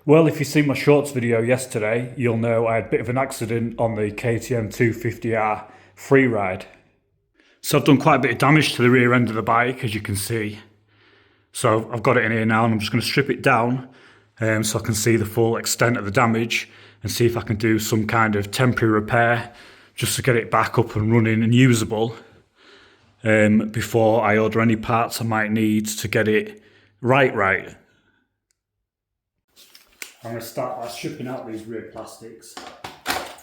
Well, if you see my shorts video yesterday, you'll know I had a bit of an accident on the KTM 250R freeride. So I've done quite a bit of damage to the rear end of the bike, as you can see. So I've got it in here now and I'm just going to strip it down so I can see the full extent of the damage and see if I can do some kind of temporary repair just to get it back up and running and usable before I order any parts I might need to get it right. I'm going to start by stripping out these rear plastics. I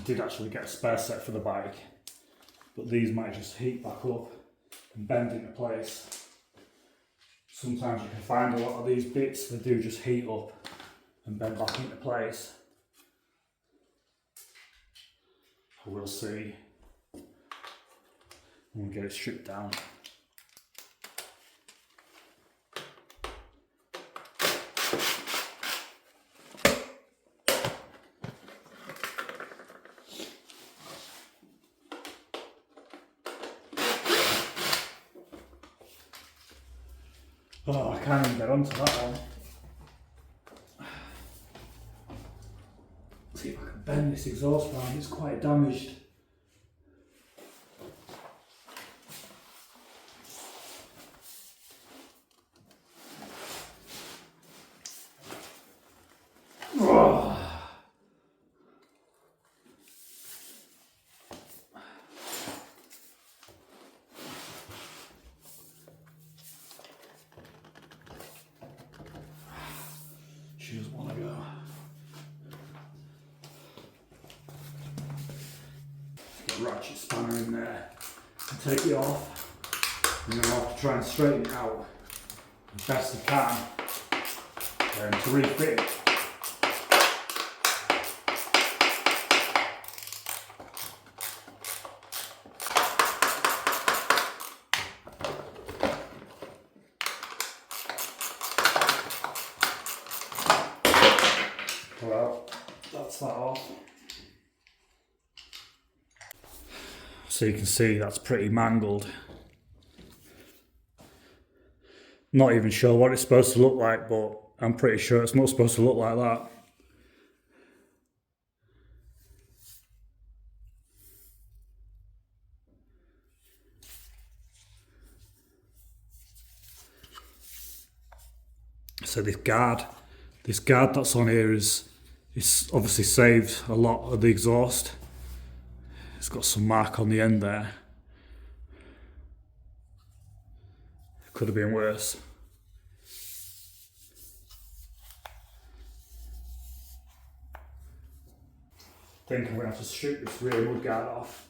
did actually get a spare set for the bike, but these might just heat back up and bend into place. Sometimes you can find a lot of these bits that do just heat up and bend back into place. We'll see. We'll get it stripped down. Oh, I can't even get onto that one. See if I can bend this exhaust fan, it's quite damaged. Oh. She doesn't want to go. Get a ratchet spanner in there and take it off, and then I'll have to try and straighten it out as best I can to refit it. Well, that's that off. So you can see that's pretty mangled. Not even sure what it's supposed to look like, but I'm pretty sure it's not supposed to look like that. So this guard that's on here is obviously saved a lot of the exhaust. It's got some mark on the end there. Could have been worse. I think I'm going to have to strip this rear mudguard off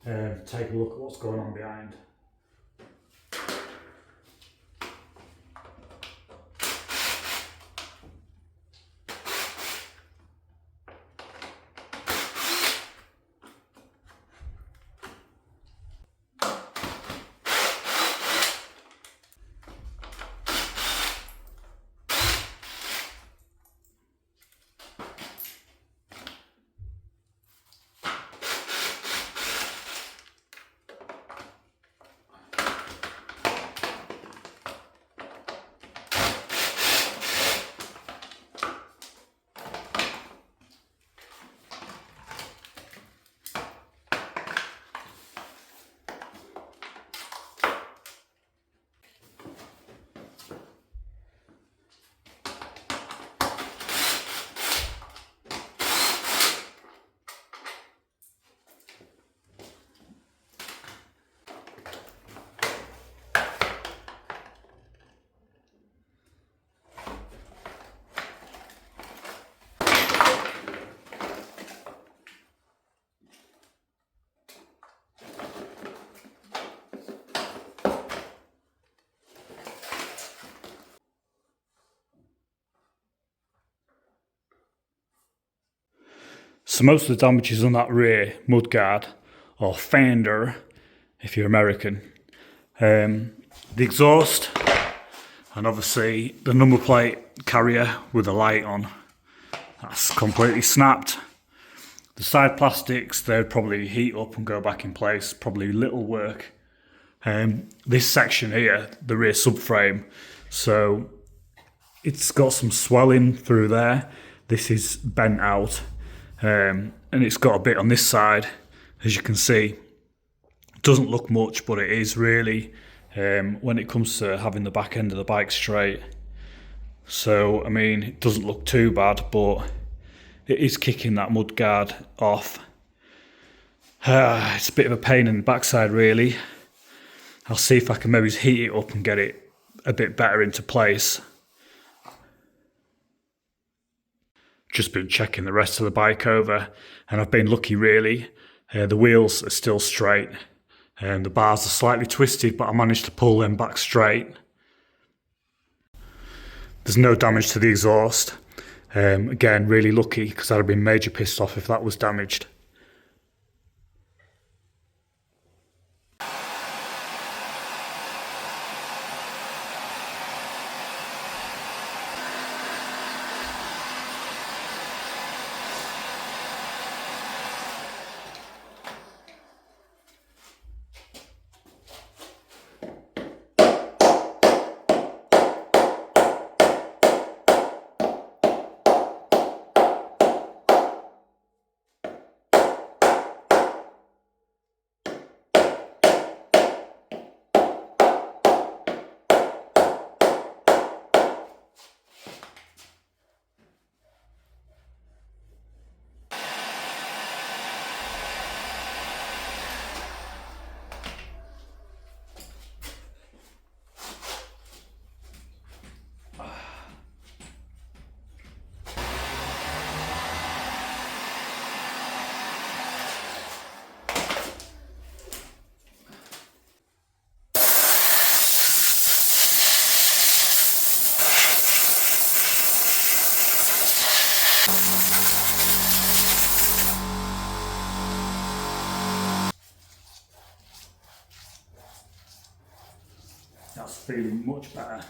and take a look at what's going on behind. So most of the damage is on that rear mudguard, or fender, if you're American. The exhaust, and obviously the number plate carrier with the light on, that's completely snapped. The side plastics, they'd probably heat up and go back in place, probably little work. This section here, the rear subframe, so it's got some swelling through there. This is bent out, and it's got a bit on this side, as you can see. It doesn't look much, but it is really, when it comes to having the back end of the bike straight. So, I mean, it doesn't look too bad, but it is kicking that mud guard off. It's a bit of a pain in the backside, really. I'll see if I can maybe heat it up and get it a bit better into place. Just been checking the rest of the bike over, and I've been lucky, really. The wheels are still straight, and the bars are slightly twisted, but I managed to pull them back straight. There's no damage to the exhaust. Again, really lucky, because I'd have been major pissed off if that was damaged. That's feeling much better.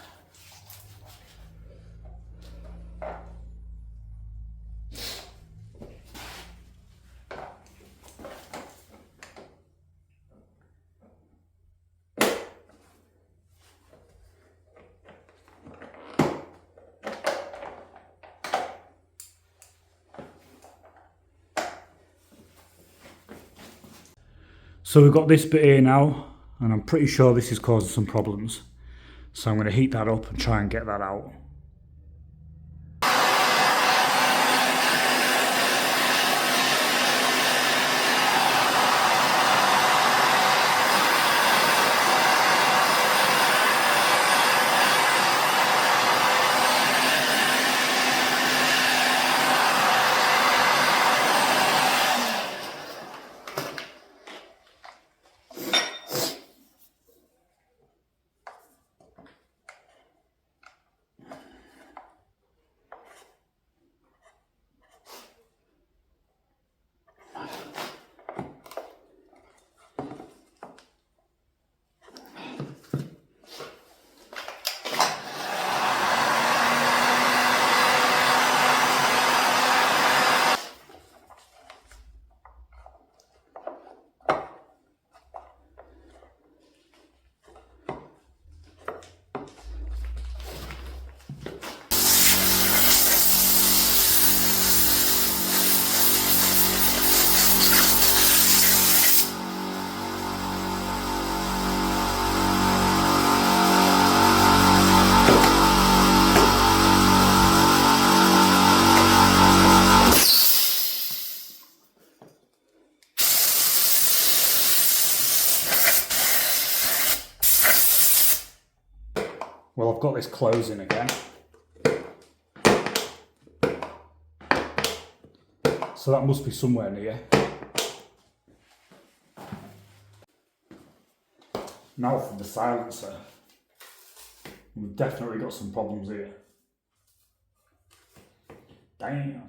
So we've got this bit here now, and I'm pretty sure this is causing some problems. So I'm going to heat that up and try and get that out. Well, I've got this closing again. So that must be somewhere near. Now for the silencer. We've definitely got some problems here. Damn.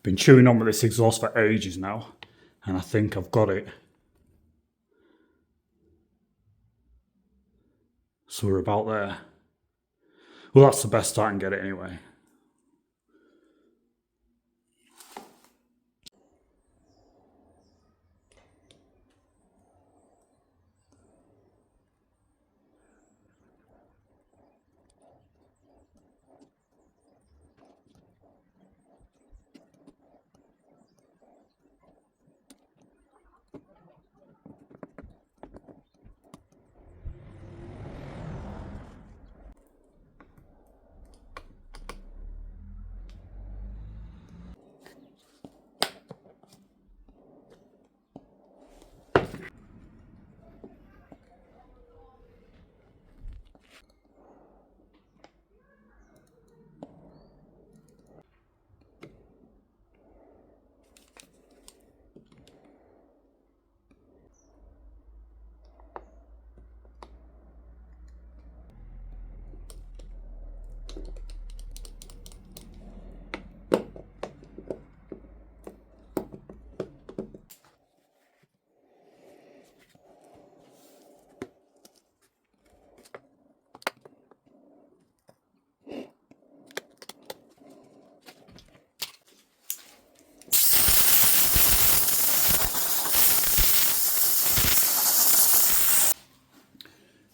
Been chewing on with this exhaust for ages now, and I think I've got it. So we're about there. Well, that's the best I can get it anyway.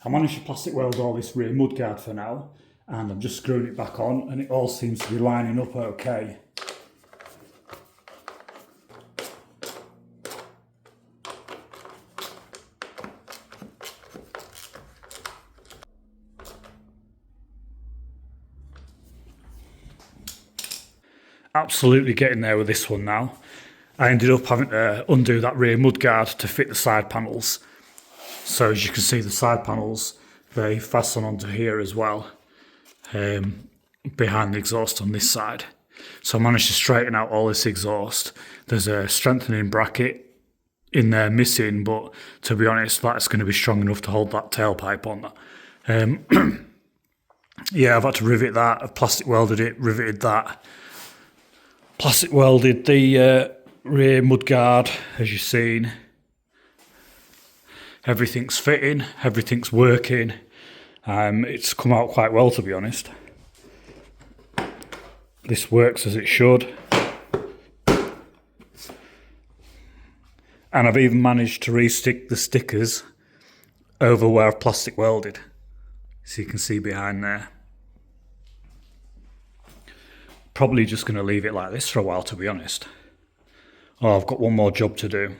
I managed to plastic weld all this rear mudguard for now, and I'm just screwing it back on, and it all seems to be lining up okay. Absolutely getting there with this one now. I ended up having to undo that rear mudguard to fit the side panels. So as you can see, the side panels, they fasten onto here as well, behind the exhaust on this side. So I managed to straighten out all this exhaust. There's a strengthening bracket in there missing, but to be honest, that's going to be strong enough to hold that tailpipe on. Yeah, I've had to rivet that. I've plastic welded it, riveted that. Plastic welded the rear mudguard, as you've seen. Everything's fitting, everything's working. It's come out quite well, to be honest. This works as it should. And I've even managed to re-stick the stickers over where I've plastic welded. So you can see behind there. Probably just going to leave it like this for a while, to be honest. Oh, I've got one more job to do.